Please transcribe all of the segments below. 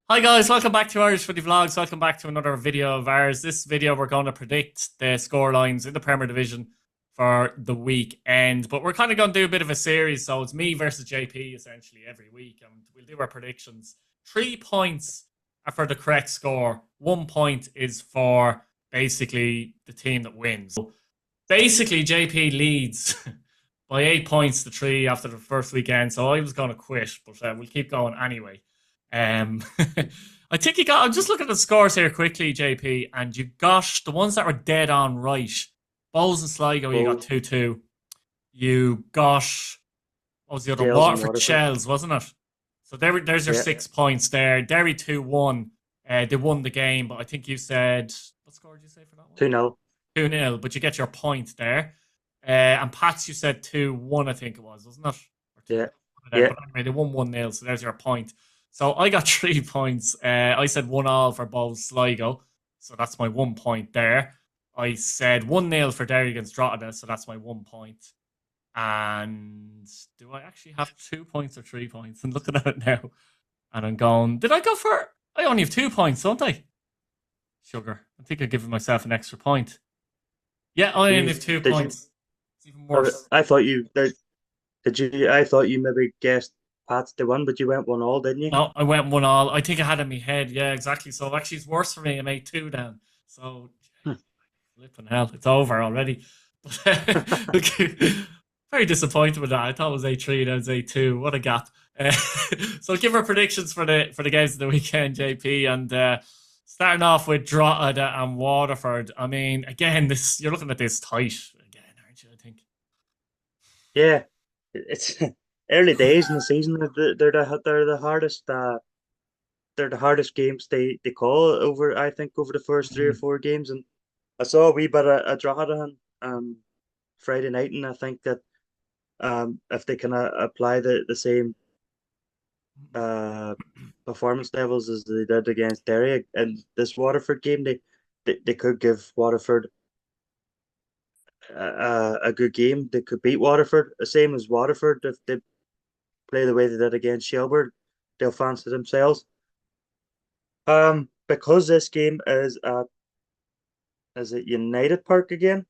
Hi guys, welcome back to Irish Footy Vlogs. Welcome back to another video of ours. This video we're going to predict the score lines in the Premier Division for the weekend. But we're kind of going to do a bit of a series, so it's me versus JP essentially every week, and we'll do our predictions. 3 points are for the correct score. 1 point is for basically the team that wins. So basically, JP leads by 8 points to three after the first weekend, so I was going to quit, but we'll keep going anyway. Um, I think you got. I'm just looking at the scores here quickly, JP, and you got the ones that were dead on right. Bowles and Sligo, you got Both 2-2. You got what was the other? Shales and Waterford Waterford. Shells, wasn't it? So there's your Yeah, 6 points there. Derry 2-1. They won the game, but I think you said what score did you say for that one? 2-0. 2-0, but you get your point there. And Pats, you said 2-1, I think it was, wasn't it? Or 2 Yeah, there, yeah. but anyway, they won 1-0, so there's your point. So I got 3 points. I said 1-1 for both Sligo, so that's my 1 point there. I said 1-0 for Derry against Drogheda, so that's my 1 point. And do I actually have 2 points or 3 points? I'm looking at it now, and I'm going, did I go for? I only have 2 points, don't I? Sugar. I think I've given myself an extra point. Yeah, I only have You two did you? points. It's even worse. I thought you did you? I thought you maybe guessed Pats to win, but you went 1-1, didn't you? No, I went 1-1. I think I had it in my head. Yeah, exactly. So actually, it's worse for me. I made two down. So flipping hell, it's over already. Very disappointed with that. I thought it was 8-3, now it's 8-2. What a gap. Uh, so give our predictions for the games of the weekend, JP, and starting off with Drogheda and Waterford. I mean, again, this you're looking at this tight again, aren't you? I think. Yeah, it's early days in the season. They're the hardest. They're the hardest games they call over. I think over the first three or Mm. four games, and I saw a wee bit of Drogheda Friday night, and I think that if they can apply the same uh, performance levels as they did against Derry in this Waterford game, they could give Waterford a good game. They could beat Waterford, the same as Waterford if they play the way they did against Shelbourne. They'll fancy themselves. Because this game is it United Park again?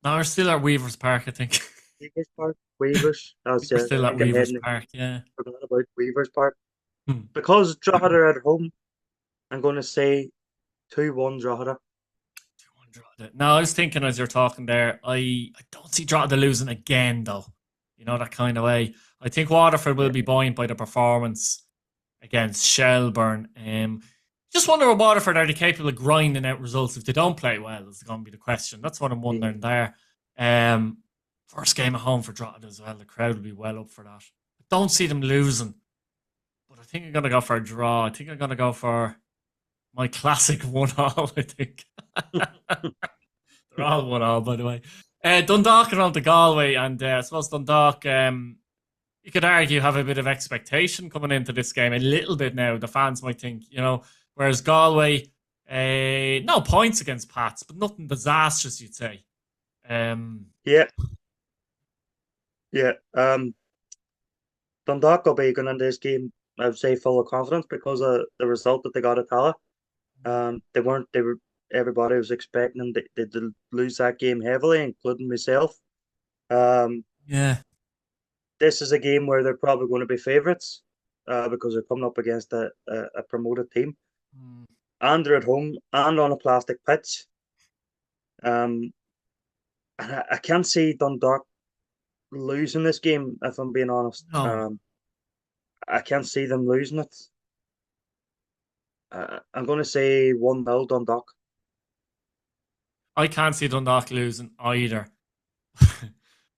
No, we're still at Weavers Park, I think. Weavers Park, Weavers. I was We're I still at think I'm Weavers heading Park, yeah. forgot about Weavers Park Hmm. because Drogheda are at home. I'm going to say 2-1 Drogheda. 200. No, I was thinking as you're talking there, I don't see Drogheda losing again, though. You know, that kind of way. I think Waterford will Yeah, be buoyant by the performance against Shelburne. Just wonder what Waterford are they capable of grinding out results if they don't play well, is going to be the question. That's what I'm yeah. wondering there. Um, First game at home for Drogheda as well. The crowd will be well up for that. I don't see them losing, but I think I'm going to go for a draw. I think I'm going to go for my classic 1-1, I think. They're all 1-1, by the way. Dundalk around to Galway, and I suppose Dundalk, you could argue, have a bit of expectation coming into this game. A little bit now. The fans might think, whereas Galway, no points against Pats, but nothing disastrous, you'd say. Um, Yeah, yeah. Dundalk will be going into this game, I would say, full of confidence because of the result that they got at Tala. They weren't. They were. Everybody was expecting them to lose that game heavily, including myself. Um, yeah. this is a game where they're probably going to be favourites, because they're coming up against a promoted team, Mm. and they're at home and on a plastic pitch. Um, and I can't see Dundalk losing this game, if I'm being honest. No, I can't see them losing it. I'm going to say 1-0 Dundalk. I can't see Dundalk losing either.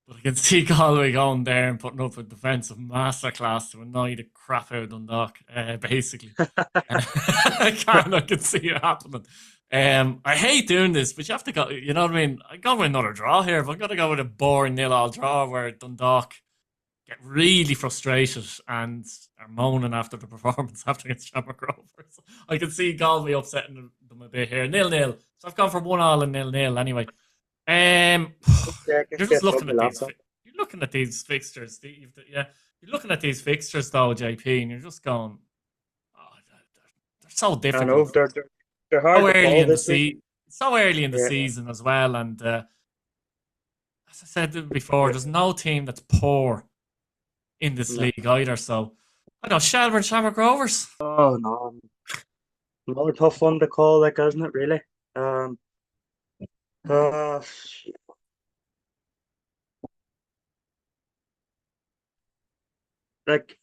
But I can see Galway going there and putting up a defensive masterclass to annoy the crap out of Dundalk, basically. I can see it happening. I hate doing this, but you have to go. You know what I mean? I go with another draw here. If I'm going to go with a boring nil-all draw where Dundalk get really frustrated and are moaning after the performance after against Shamrock Rovers, I can see Galway upsetting them a bit here. 0-0. So I've gone for 1-1 and 0-0 anyway. Um, Yeah, I can you're just get up looking my at these. laptop. You're looking at these fixtures, Steve. Yeah, you're looking at these fixtures though, JP, and you're just going, oh, they're so I know difficult. they're So hard to early call in the this week. season. So early in the Yeah, season as well, and as I said before, yeah. there's no team that's poor in this No. league either. So I know Shamrock Rovers. Oh no, another tough one to call, like, isn't it? Really. Um. Uh. Like,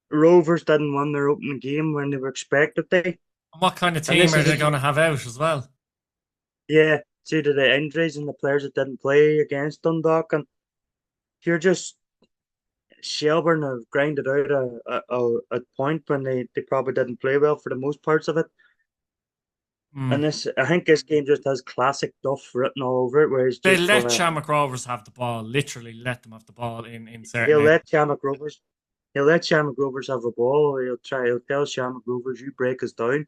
Rovers didn't win their opening game when they were expected to, And what kind of and team this are is they going to have out as well? yeah, due to the injuries and the players that didn't play against Dundalk, and you're just Shelburne have grinded out a point when they probably didn't play well for the most parts of it. Hmm. And I think this game just has classic Duff written all over it, where he's They just let gonna Shamrock Rovers have the ball, literally let them have the ball in certain he'll areas. let Shamrock Rovers he'll let Shamrock Rovers have a ball. He'll tell Shamrock Rovers, you break us down.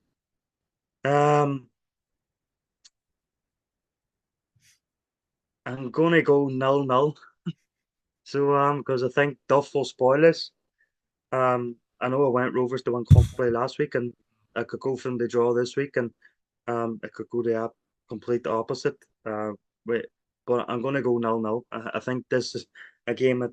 Um, I'm gonna go 0-0. So because I think Duff will spoil this. I know I went Rovers to win comfortably last week, and I could go for them to draw this week, and I could go the complete opposite. Wait, but I'm gonna go 0-0. I think this is a game that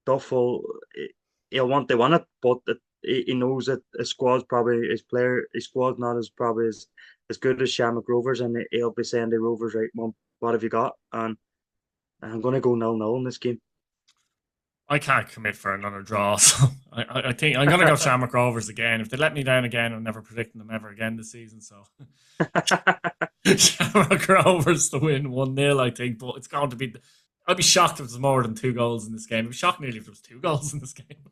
Duff he'll want to win it, but he knows that his squad's not as probably as good as Shamrock Rovers, and he'll be saying to Rovers, right, Mum, what have you got? And I'm gonna go 0-0 in this game. I can't commit for another draw, so I think I'm going to go Shamrock Rovers again. If they let me down again, I'm never predicting them ever again this season. So Shamrock Rovers to win 1-0, I think, but it's going to be. I'd be shocked if there's more than 2 goals in this game. I'd be shocked nearly if there was 2 goals in this game.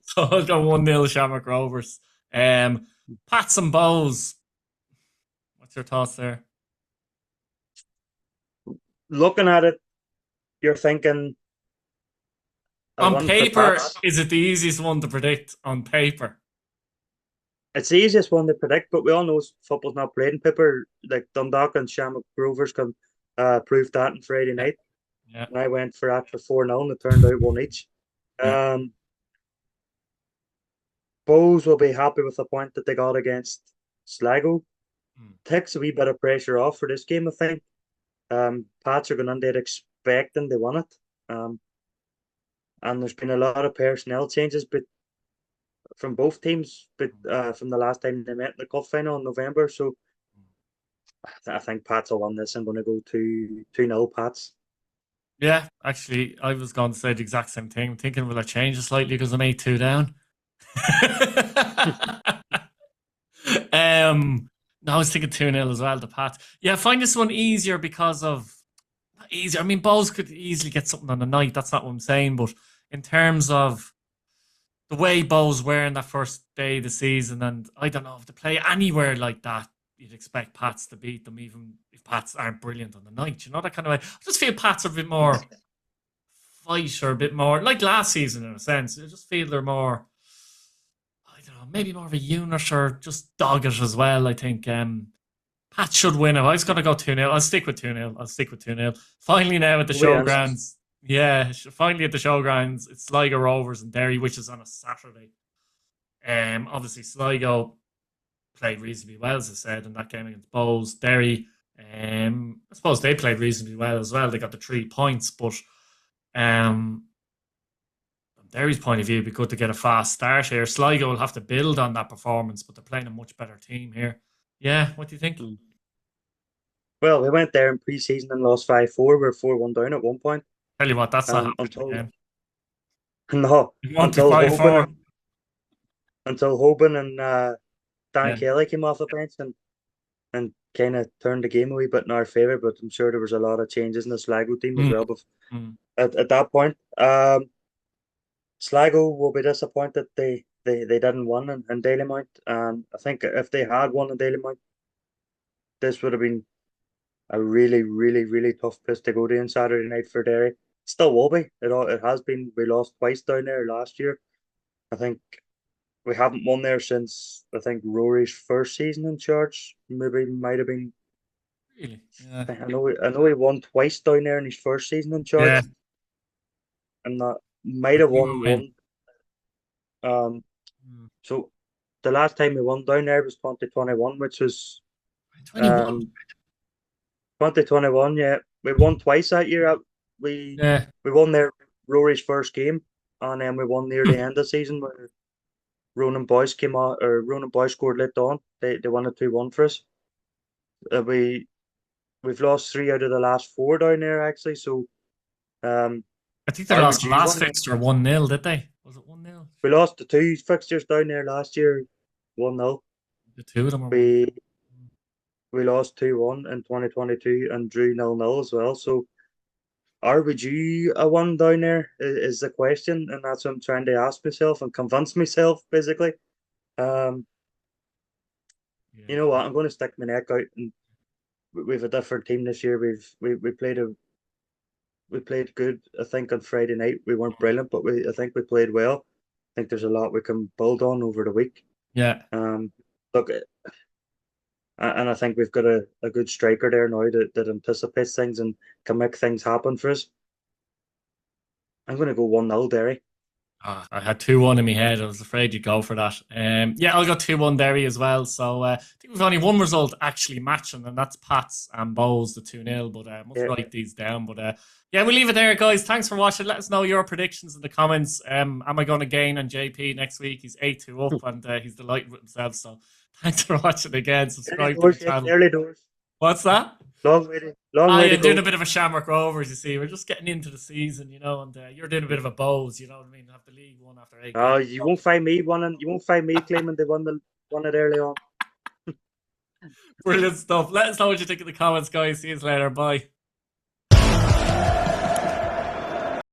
So I'll go 1-0 Shamrock Rovers. Pats and Bows. What's your thoughts there? Looking at it, you're thinking a On win for paper, Pats. is it the easiest one to predict on paper? It's the easiest one to predict, but we all know football's not played in paper. Like Dundalk and Shamrock Rovers can prove that on Friday Yeah, night. yeah, And I went for that for 4-0, and it turned out one each. yeah. Um, Bows will be happy with the point that they got against Sligo. Mm. Takes a wee bit of pressure off for this game, I think. Pats are going in there expecting they won it. And there's been a lot of personnel changes, but from both teams, but from the last time they met in the cup final in November. So I think Pats will win this. I'm going to go 2-0 Pats. Yeah, actually, I was going to say the exact same thing. I'm thinking, will I change it slightly because I'm 8-2 down? No, I was thinking 2-0 as well, the Pats. Yeah, I find this one easier because of. Not easier. I mean, Bowes could easily get something on the night. That's not what I'm saying. But in terms of the way Bowes were in that first day of the season, and I don't know if they play anywhere like that, you'd expect Pats to beat them, even if Pats aren't brilliant on the night. You know that kind of way. I just feel Pats are a bit more fight or a bit more like last season in a sense. I just feel they're more. I don't know, maybe more of a unit or just dogged as well. I think Pats should win it. I was going to go 2-0. I'll stick with 2-0. I'll stick with 2-0. Finally, now at the To be honest, showgrounds. Yeah, finally at the showgrounds. It's Sligo Rovers and Derry, which is on a Saturday. Obviously, Sligo played reasonably well, as I said, in that game against Bowes. Derry, I suppose they played reasonably well as well. They got the 3 points, but um, from Derry's point of view, it'd be good to get a fast start here. Sligo will have to build on that performance, but they're playing a much better team here. Yeah, what do you think? well, we went there in pre-season and lost 5-4. We were 4-1 down at one point. Tell you what, that's not happening Until again. no, You won't be until five Hoban four. and Dan Yeah, Kelly came off the bench and kind of turned the game a wee bit in our favour. But I'm sure there was a lot of changes in the Sligo team as mm, well. But mm. at that point, Sligo will be disappointed they didn't win in Dalymount. And I think if they had won in Dalymount, this would have been a really, really, really tough place to go to on Saturday night for Derry. Still will be. It has been. We lost twice down there last year. I think we haven't won there since I think Rory's first season in charge. Maybe might have been. Really? Yeah, I know he won twice down there in his first season in yeah. charge, and that might A have few won win. one. Um, Mm. so the last time we won down there was 2021, which was 21. 2021. Yeah, we won twice that year. We Yeah. we won there Rory's first game, and then we won near the end of the season where Ronan Boys came out, or Ronan Boys scored late on. They won it 2-1 for us. We've lost 3 out of the last 4 down there actually. So I think they are we lost the due last one? fixture 1-0, did they? Was it 1-0? We lost the 2 fixtures down there last year, 1-0. The two of them are 1. We lost 2-1 in 2022 and drew 0-0 as well. So are we due a one down there is the question, and that's what I'm trying to ask myself and convince myself basically. Um, you know what? I'm going to stick my neck out, and we've a different team this year. We played good. I think on Friday night we weren't brilliant, but I think we played well. I think there's a lot we can build on over the week. Yeah. Look, and I think we've got a good striker there now that anticipates things and can make things happen for us. I'm going to go 1-0 Derry. I had 2-1 in my head. I was afraid you'd go for that. Yeah, I'll go 2-1 Derry as well. So I think we've only one result actually matching, and that's Pats and Bows, the 2-0. But I must write these down. But yeah, we'll leave it there, guys. Thanks for watching. Let us know your predictions in the comments. Am I going to gain on JP next week? He's 8-2 up, and he's delighted with himself. So thanks for watching again. Subscribe to the channel. Early doors. What's that? Long way to go. Doing a bit of a Shamrock Rovers, you see. We're just getting into the season, you know, and you're doing a bit of a Bows, you know what I mean? Have the league won after 8 games. You won't find me claiming they won it early on. Brilliant stuff. Let us know what you think in the comments, guys. See you later. Bye.